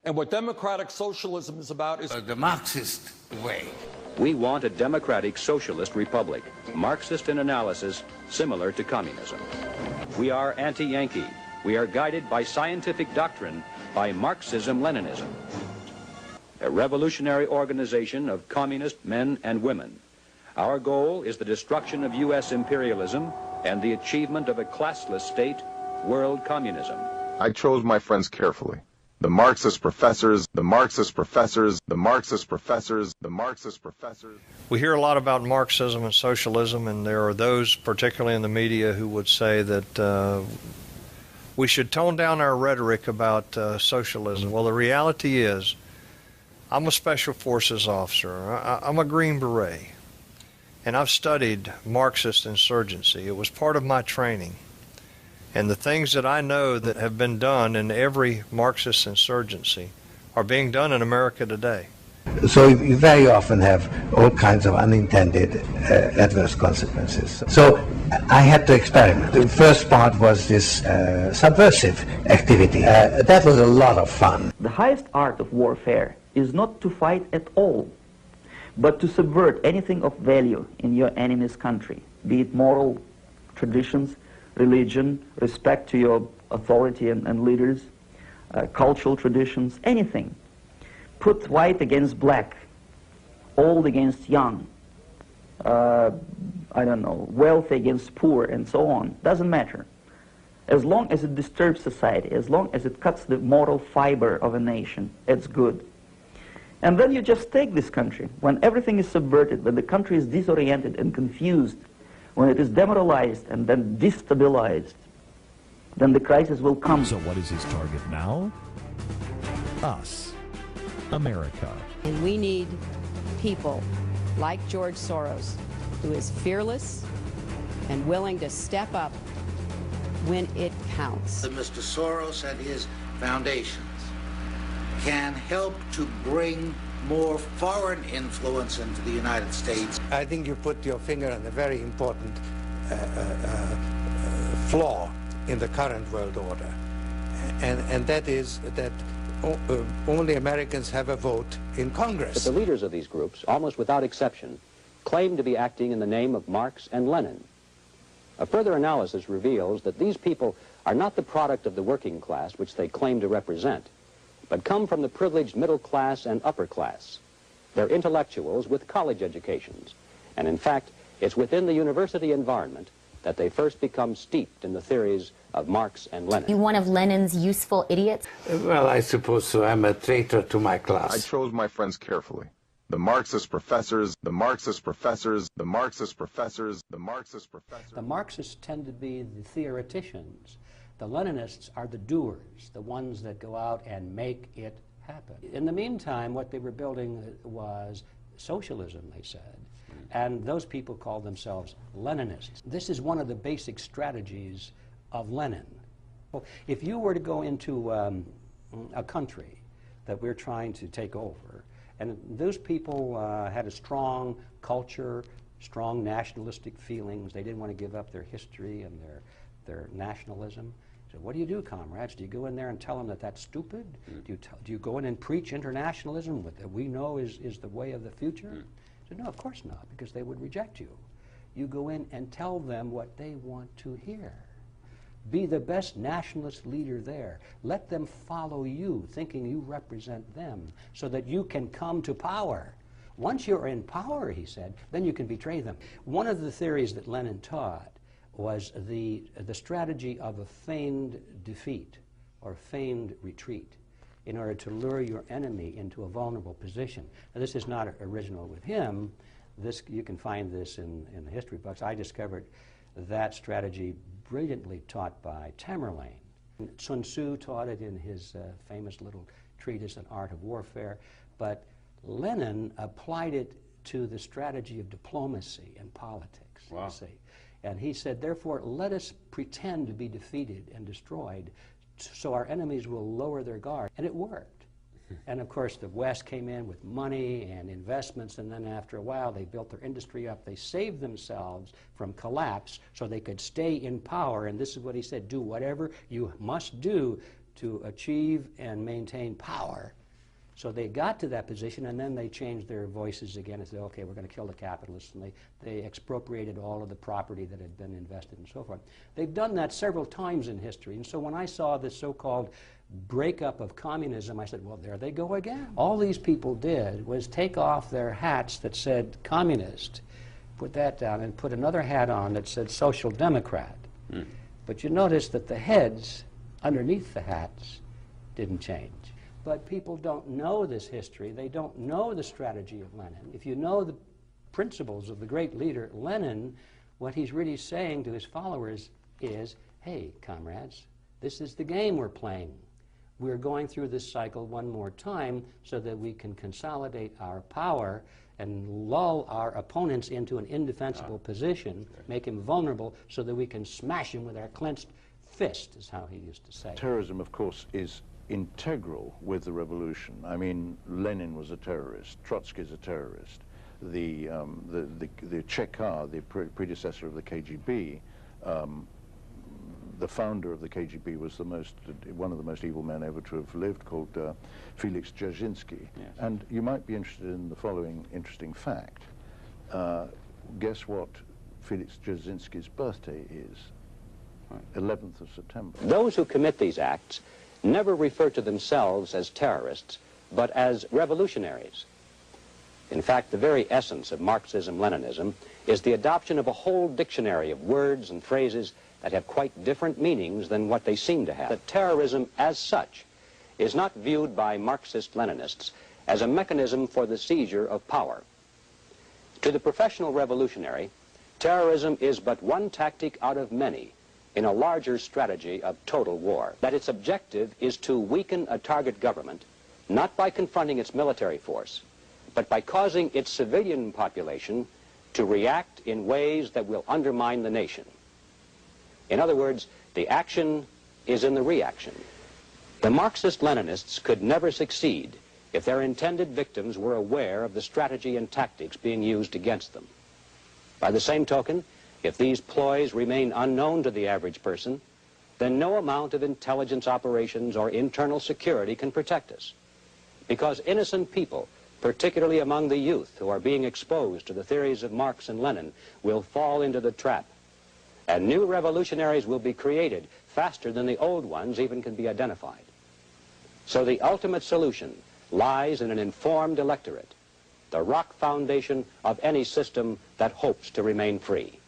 And what democratic socialism is about is the Marxist way. We want a democratic socialist republic, Marxist in analysis, similar to communism. We are anti-Yankee. We are guided by scientific doctrine, by Marxism Leninism. A revolutionary organization of communist men and women. Our goal is the destruction of U.S. imperialism and the achievement of a classless state, world communism. I chose my friends carefully. The Marxist professors, the Marxist professors, the Marxist professors, the Marxist professors. We hear a lot about Marxism and socialism, and there are those, particularly in the media, who would say that we should tone down our rhetoric about socialism. Well, the reality is, I'm a Special Forces officer. I'm a Green Beret, and I've studied Marxist insurgency. It was part of my training. And the things that I know that have been done in every Marxist insurgency are being done in America today. So you very often have all kinds of unintended adverse consequences. So I had to experiment. The first part was this subversive activity. That was a lot of fun. The highest art of warfare is not to fight at all, but to subvert anything of value in your enemy's country, be it moral traditions, religion, respect to your authority and leaders, cultural traditions, anything. Put white against black, old against young, I don't know, wealthy against poor, and so on. Doesn't matter. As long as it disturbs society, as long as it cuts the moral fiber of a nation, it's good. And then you just take this country, when everything is subverted, when the country is disoriented and confused, when it is demoralized and then destabilized, then the crisis will come. So what is his target now? Us, America. And we need people like George Soros, who is fearless and willing to step up when it counts. Mr. Soros and his foundations can help to bring more foreign influence into the United States. I think you put your finger on a very important flaw in the current world order, and that is that only Americans have a vote in Congress. But the leaders of these groups, almost without exception, claim to be acting in the name of Marx and Lenin. A further analysis reveals that these people are not the product of the working class, which they claim to represent, but come from the privileged middle class and upper class. They're intellectuals with college educations. And in fact, it's within the university environment that they first become steeped in the theories of Marx and Lenin. You one of Lenin's useful idiots? Well, I suppose so. I'm a traitor to my class. I chose my friends carefully. The Marxist professors, the Marxist professors, the Marxist professors, the Marxist professors. The Marxists tend to be the theoreticians. The Leninists are the doers, the ones that go out and make it happen. In the meantime, what they were building was socialism, they said, and those people called themselves Leninists. This is one of the basic strategies of Lenin. If you were to go into a country that we're trying to take over, and those people had a strong culture, strong nationalistic feelings, they didn't want to give up their history and their nationalism. So what do you do, comrades? Do you go in there and tell them that that's stupid? Do you go in and preach internationalism that we know is the way of the future? So no, of course not, because they would reject you. You go in and tell them what they want to hear. Be the best nationalist leader there. Let them follow you, thinking you represent them, so that you can come to power. Once you're in power, he said, then you can betray them. One of the theories that Lenin taught was the strategy of a feigned defeat or feigned retreat in order to lure your enemy into a vulnerable position. Now, this is not original with him. You can find this in the history books. I discovered that strategy brilliantly taught by Tamerlane. Sun Tzu taught it in his famous little treatise, An Art of Warfare, but Lenin applied it to the strategy of diplomacy and politics. Wow. You see. And he said, therefore, let us pretend to be defeated and destroyed so our enemies will lower their guard. And it worked. And of course, the West came in with money and investments, and then after a while, they built their industry up. They saved themselves from collapse so they could stay in power. And this is what he said, do whatever you must do to achieve and maintain power. So they got to that position, and then they changed their voices again and said, okay, we're going to kill the capitalists, and they expropriated all of the property that had been invested and so forth. They've done that several times in history, and so when I saw this so-called breakup of communism, I said, well, there they go again. All these people did was take off their hats that said communist, put that down, and put another hat on that said social democrat. But you notice that the heads underneath the hats didn't change. But people don't know this history. They don't know the strategy of Lenin. If you know the principles of the great leader Lenin, what he's really saying to his followers is, hey, comrades, this is the game we're playing. We're going through this cycle one more time so that we can consolidate our power and lull our opponents into an indefensible position, make him vulnerable so that we can smash him with our clenched fist, is how he used to say. Terrorism, of course, is integral with the revolution. I mean, Lenin was a terrorist, Trotsky is a terrorist. The Chekar, the predecessor of the KGB, the founder of the KGB was one of the most evil men ever to have lived, called Felix Dzerzhinsky. Yes. And you might be interested in the following interesting fact. Guess what Felix Dzerzhinsky's birthday is? 11th of September. Those who commit these acts never refer to themselves as terrorists, but as revolutionaries. In fact, the very essence of Marxism-Leninism is the adoption of a whole dictionary of words and phrases that have quite different meanings than what they seem to have. That terrorism as such is not viewed by Marxist-Leninists as a mechanism for the seizure of power. To the professional revolutionary, terrorism is but one tactic out of many in a larger strategy of total war. That its objective is to weaken a target government, not by confronting its military force, but by causing its civilian population to react in ways that will undermine the nation. In other words, the action is in the reaction. The Marxist-Leninists could never succeed if their intended victims were aware of the strategy and tactics being used against them. By the same token, if these ploys remain unknown to the average person, then no amount of intelligence operations or internal security can protect us. Because innocent people, particularly among the youth who are being exposed to the theories of Marx and Lenin, will fall into the trap. And new revolutionaries will be created faster than the old ones even can be identified. So the ultimate solution lies in an informed electorate, the rock foundation of any system that hopes to remain free.